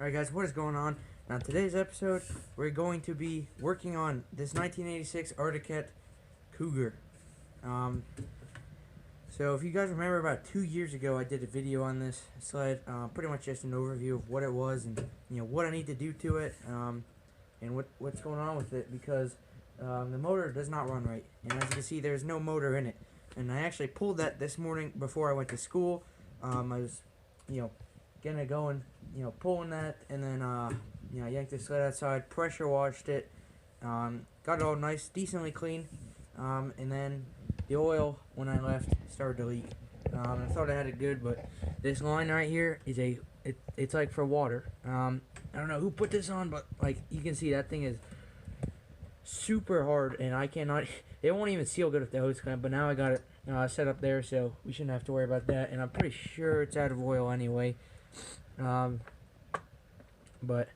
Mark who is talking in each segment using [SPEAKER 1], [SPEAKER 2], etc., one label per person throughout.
[SPEAKER 1] Alright guys, what is going on? Now today's episode, we're going to be working on this 1986 Arctic Cougar. So if you guys remember, about 2 years ago I did a video on this sled, pretty much just an overview of what it was and what I need to do to it, and what's going on with it, because the motor does not run right, and as you can see there's no motor in it. And I actually pulled that this morning before I went to school. I was getting it going, pulling that, and then yanked the sled outside, pressure washed it, got it all nice, decently clean, and then the oil, when I left, started to leak. I thought I had it good, but this line right here is it's like for water. I don't know who put this on, but like you can see, that thing is super hard, and I cannot, it won't even seal good with the hose clamp, but now I got it set up there, so we shouldn't have to worry about that, and I'm pretty sure it's out of oil anyway. But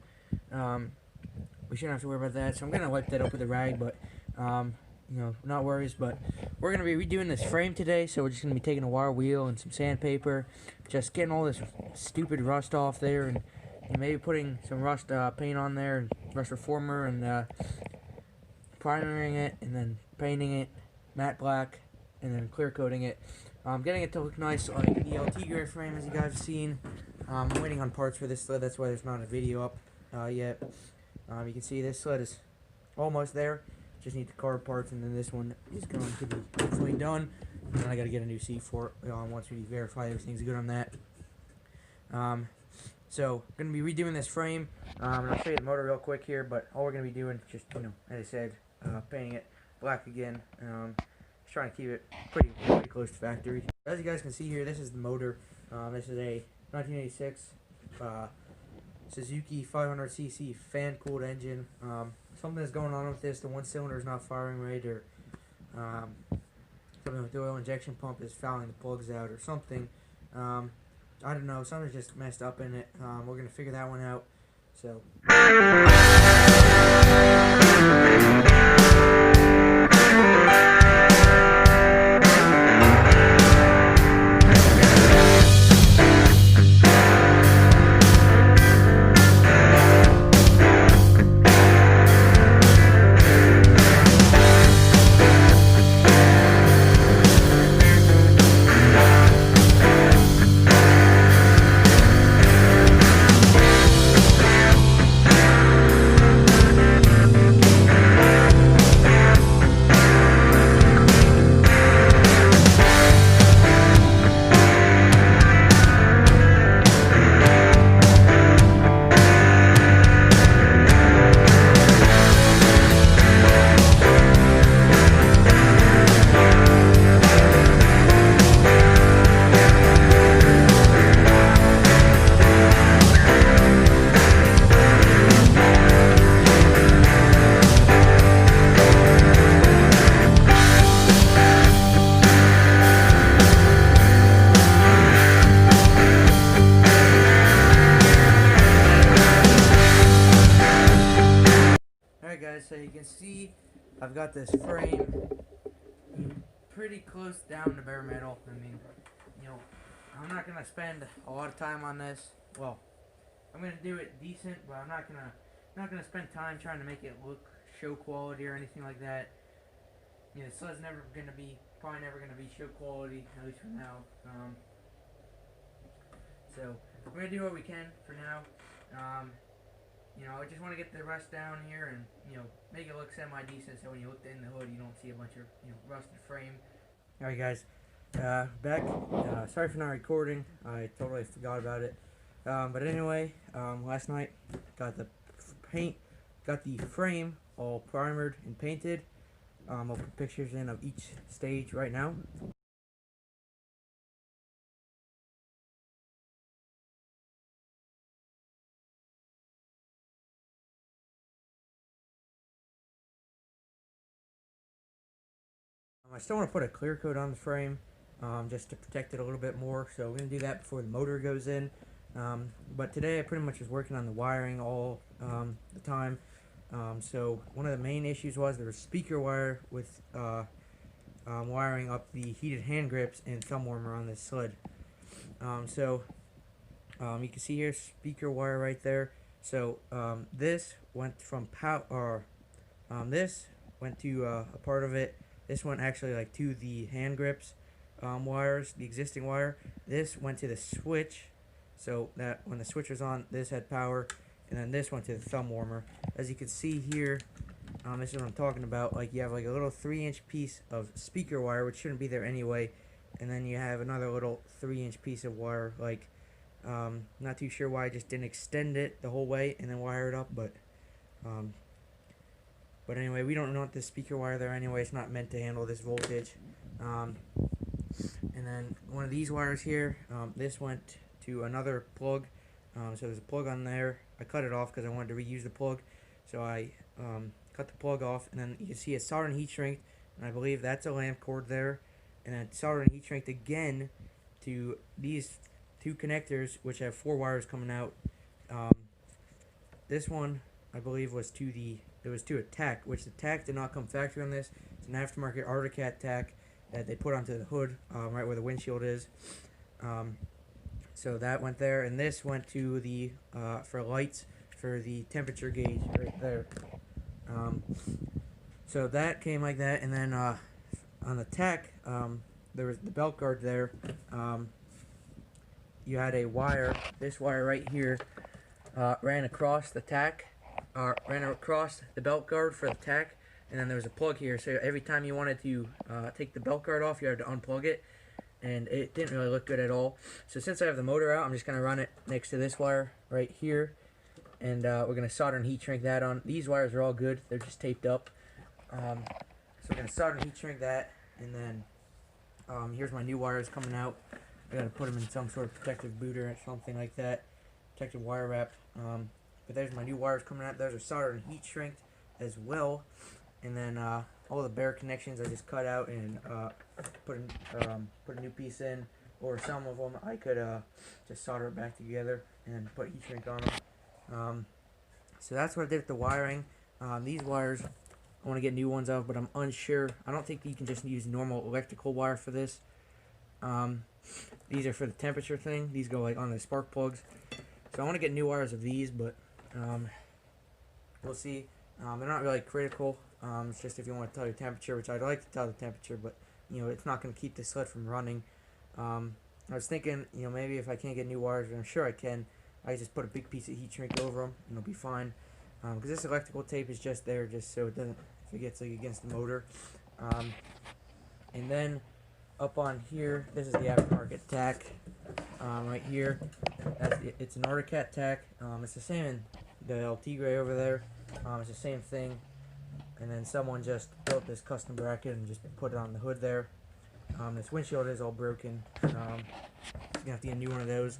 [SPEAKER 1] we shouldn't have to worry about that, so I'm gonna wipe that up with a rag, but not worries. But we're gonna be redoing this frame today, so we're just gonna be taking a wire wheel and some sandpaper, just getting all this stupid rust off there, and maybe putting some rust paint on there, and rust reformer, and primering it, and then painting it matte black, and then clear coating it. Getting it to look nice like the LT gray frame, as you guys have seen. I'm waiting on parts for this sled, that's why there's not a video up yet. You can see this sled is almost there, just need the carb parts, and then this one is going to be hopefully done. And then I gotta get a new seat for it once we verify everything's good on that. So I'm gonna be redoing this frame, and I'll show you the motor real quick here, but all we're gonna be doing is just, as I said, painting it black again. Just trying to keep it pretty close to factory. As you guys can see here, this is the motor. This is a 1986 Suzuki 500cc fan-cooled engine. Something is going on with this. The one cylinder is not firing right, or something with the oil injection pump is fouling the plugs out, or something. I don't know. Something's just messed up in it. We're gonna figure that one out. So. Guys, so you can see I've got this frame pretty close down to bare metal. I mean, I'm not gonna spend a lot of time on this. Well, I'm gonna do it decent, but I'm not gonna spend time trying to make it look show quality or anything like that. The sled's probably never gonna be show quality, at least for now. So we're gonna do what we can for now. I just want to get the rust down here and, make it look semi-decent, so when you look in the hood, you don't see a bunch of, rusted frame. Alright guys, back. Sorry for not recording. I totally forgot about it. But anyway, last night, got the frame all primered and painted. I'll put pictures in of each stage right now. I still want to put a clear coat on the frame, just to protect it a little bit more, so we're going to do that before the motor goes in. But today I pretty much was working on the wiring all the time. So one of the main issues was there was speaker wire with wiring up the heated hand grips and thumb warmer on this sled. So You can see here speaker wire right there. So this went from this went to a part of it. This went actually like to the hand grips wires, the existing wire. This went to the switch, so that when the switch was on, this had power, and then this went to the thumb warmer. As you can see here, this is what I'm talking about. Like, you have like a little 3-inch piece of speaker wire, which shouldn't be there anyway, and then you have another little 3-inch piece of wire. Like, not too sure why I just didn't extend it the whole way and then wire it up, but anyway, we don't want this speaker wire there anyway. It's not meant to handle this voltage. And then one of these wires here, this went to another plug. So there's a plug on there. I cut it off because I wanted to reuse the plug. So I cut the plug off, and then you can see a soldering heat shrink, and I believe that's a lamp cord there. And then soldering heat shrink again to these two connectors, which have 4 wires coming out. This one, I believe, was to a tack, which the tack did not come factory on this. It's an aftermarket Articat tack that they put onto the hood, right where the windshield is. So that went there, and this went to the for lights for the temperature gauge right there. So that came like that, and then on the tack, there was the belt guard there. You had a wire. This wire right here ran across the tack, ran across the belt guard for the tack, and then there was a plug here. So every time you wanted to take the belt guard off, you had to unplug it, and it didn't really look good at all. So since I have the motor out, I'm just going to run it next to this wire right here, and we're going to solder and heat shrink that on. These wires are all good. They're just taped up. So we're going to solder and heat shrink that, and then here's my new wires coming out. I got to put them in some sort of protective booter or something like that, protective wire wrap. But there's my new wires coming out. Those are soldered and heat shrinked as well. And then all the bare connections I just cut out and put a new piece in, or some of them I could just solder it back together and put heat shrink on them. So that's what I did with the wiring. These wires I want to get new ones of, but I'm unsure. I don't think you can just use normal electrical wire for this. These are for the temperature thing. These go like on the spark plugs. So I want to get new wires of these, but we'll see. They're not really critical. It's just if you want to tell your temperature, which I'd like to tell the temperature, but it's not going to keep the sled from running. I was thinking, maybe if I can't get new wires, and I'm sure I can, I just put a big piece of heat shrink over them, and it'll be fine. Because this electrical tape is just there, just so it doesn't, if it gets like against the motor. And then up on here, this is the aftermarket tack. Right here, it's an Articat tack. It's the same in the LT gray over there. It's the same thing. And then someone just built this custom bracket and just put it on the hood there. This windshield is all broken. You're gonna have to get a new one of those.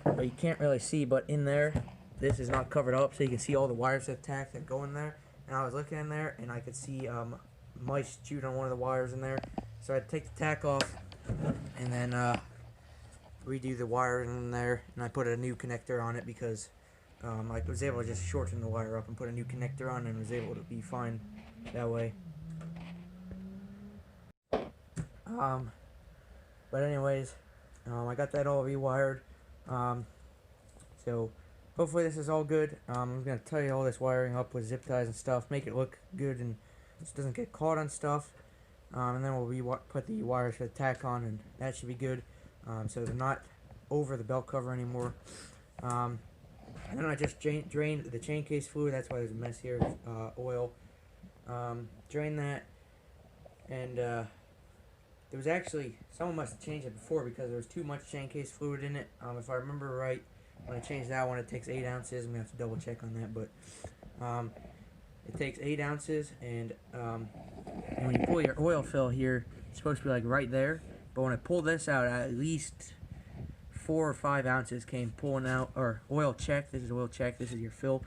[SPEAKER 1] But you can't really see, but in there, this is not covered up, so you can see all the wires of tack that go in there. And I was looking in there, and I could see mice chewed on one of the wires in there. So I had to take the tack off, and then redo the wire in there, and I put a new connector on it because I was able to just shorten the wire up and put a new connector on, and was able to be fine that way. But anyways, I got that all rewired. So hopefully this is all good. I'm going to tell you all this wiring up with zip ties and stuff, make it look good and just doesn't get caught on stuff. And then we'll put the wires for the tack on, and that should be good. So they're not over the belt cover anymore. And then I just drained the chain case fluid. That's why there's a mess here. Oil. Drain that, and there was actually, someone must have changed it before because there was too much chain case fluid in it. If I remember right, when I changed that one, it takes 8 ounces. I'm gonna have to double check on that, but it takes 8 ounces, and when you pull your oil fill here, it's supposed to be like right there. But when I pulled this out, at least 4 or 5 ounces came pulling out, or oil check. This is oil check. This is your fill.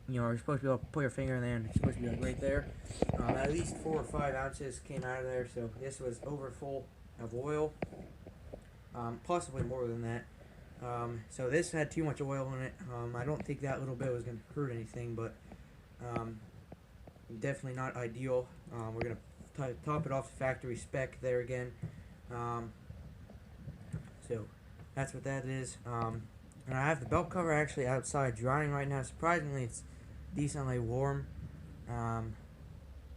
[SPEAKER 1] You're supposed to be able to put your finger in there, and it's supposed to be like right there. At least 4 or 5 ounces came out of there, so this was over full of oil. Possibly more than that. So this had too much oil in it. I don't think that little bit was going to hurt anything, but definitely not ideal. We're going to top it off the factory spec there again. So that's what that is. And I have the belt cover actually outside drying right now. Surprisingly, it's decently warm. A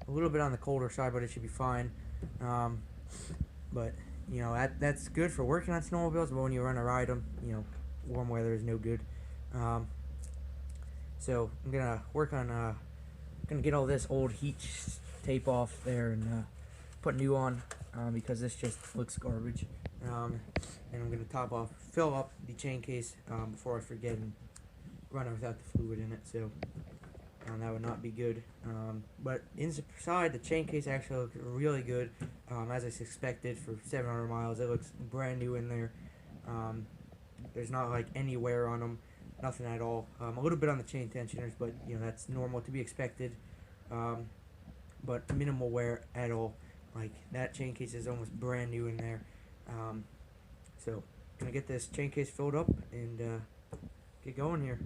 [SPEAKER 1] little bit on the colder side, but it should be fine. But you know, that's good for working on snowmobiles, but when you run a ride them, you know, warm weather is no good. So I'm gonna work on gonna get all this old heat tape off there and put new on, because this just looks garbage. And I'm gonna fill up the chain case before I forget and run it without the fluid in it. So that would not be good. But inside the chain case actually looks really good, as I expected for 700 miles. It looks brand new in there. There's not like any wear on them, nothing at all. A little bit on the chain tensioners, but you know, that's normal to be expected. But minimal wear at all. Like that chain case is almost brand new in there. So gonna get this chain case filled up and get going here.